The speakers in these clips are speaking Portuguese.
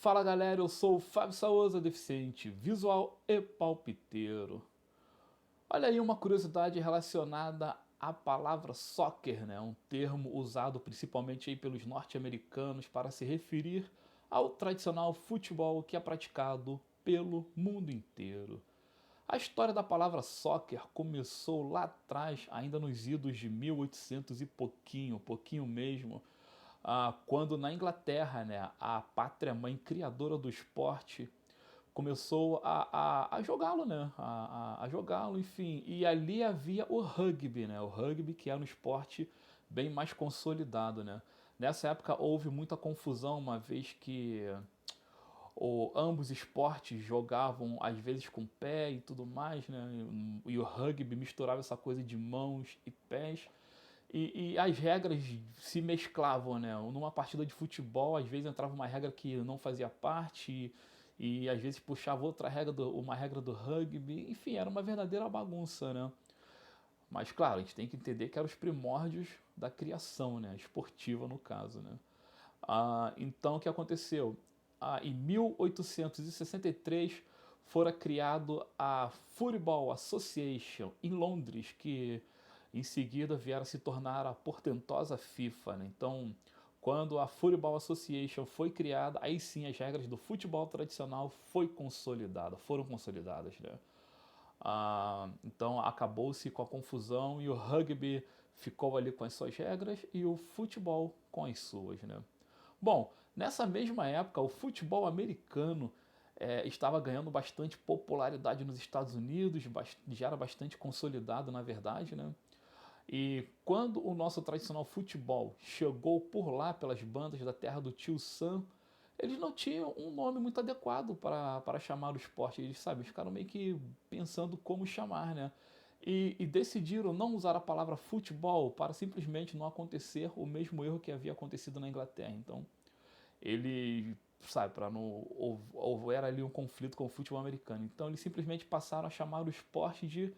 Fala galera, eu sou o Fábio Souza, deficiente visual e palpiteiro. Olha aí uma curiosidade relacionada à palavra soccer, né? Um termo usado principalmente aí pelos norte-americanos para se referir ao tradicional futebol que é praticado pelo mundo inteiro. A história da palavra soccer começou lá atrás, ainda nos idos de 1800 e pouquinho mesmo, quando na Inglaterra, né, a pátria-mãe criadora do esporte começou a jogá-lo, né, a jogá-lo, enfim. E ali havia o rugby, né, o rugby que era um esporte bem mais consolidado, né. Nessa época houve muita confusão, uma vez que ambos esportes jogavam às vezes com pé e tudo mais, né? E o rugby misturava essa coisa de mãos e pés. E as regras se mesclavam, né? Numa partida de futebol, às vezes entrava uma regra que não fazia parte, e às vezes puxava outra regra, uma regra do rugby. Enfim, era uma verdadeira bagunça, né? Mas claro, a gente tem que entender que eram os primórdios da criação, né? Esportiva no caso, né? Então o que aconteceu? Em 1863 fora criado a Football Association em Londres, que em seguida viera a se tornar a portentosa FIFA, né? Então, quando a Football Association foi criada, aí sim as regras do futebol tradicional foram consolidadas, né? Então acabou-se com a confusão e o rugby ficou ali com as suas regras e o futebol com as suas, né? Bom, nessa mesma época o futebol americano estava ganhando bastante popularidade nos Estados Unidos, já era bastante consolidado na verdade, né? E quando o nosso tradicional futebol chegou por lá pelas bandas da terra do tio Sam, eles não tinham um nome muito adequado para chamar o esporte. Eles, sabe, ficaram meio que pensando como chamar, né? E decidiram não usar a palavra futebol para simplesmente não acontecer o mesmo erro que havia acontecido na Inglaterra. Então, ele, sabe, para não houver ali um conflito com o futebol americano. Então, eles simplesmente passaram a chamar o esporte de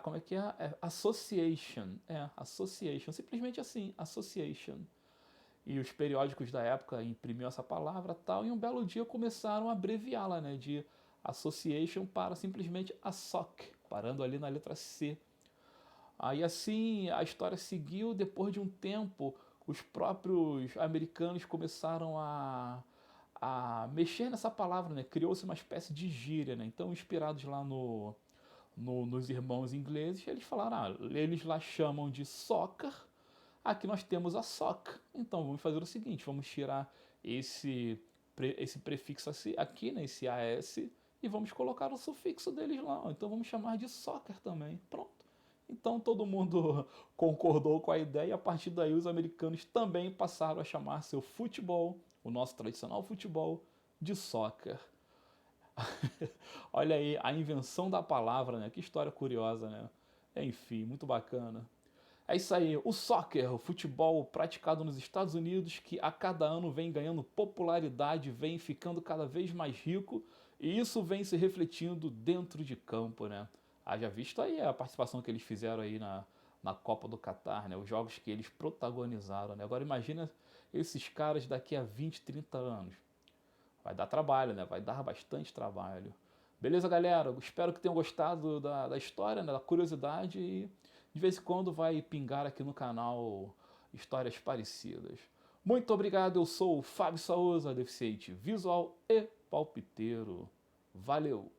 como é que é? Association. Association. Simplesmente assim, Association. E os periódicos da época imprimiam essa palavra tal, e um belo dia começaram a abreviá-la, né, de Association para simplesmente a SOC, parando ali na letra C. Aí assim a história seguiu, depois de um tempo, os próprios americanos começaram a mexer nessa palavra, né? Criou-se uma espécie de gíria, né? Então, inspirados lá nos irmãos ingleses, eles falaram, eles lá chamam de soccer, aqui nós temos a sock. Então vamos fazer o seguinte, vamos tirar esse prefixo aqui, né, esse AS, e vamos colocar o sufixo deles lá. Então vamos chamar de soccer também. Pronto. Então todo mundo concordou com a ideia e a partir daí os americanos também passaram a chamar seu futebol, o nosso tradicional futebol, de soccer. Olha aí a invenção da palavra, né? Que história curiosa, né? Enfim, muito bacana. É isso aí, o soccer, o futebol praticado nos Estados Unidos, que a cada ano vem ganhando popularidade, vem ficando cada vez mais rico, e isso vem se refletindo dentro de campo, né? Haja visto aí a participação que eles fizeram aí na Copa do Catar, né? Os jogos que eles protagonizaram, né? Agora imagina esses caras daqui a 20, 30 anos. Vai dar trabalho, né? Vai dar bastante trabalho. Beleza, galera? Espero que tenham gostado da história, né? Da curiosidade e de vez em quando vai pingar aqui no canal histórias parecidas. Muito obrigado, eu sou o Fábio Souza, deficiente visual e palpiteiro. Valeu!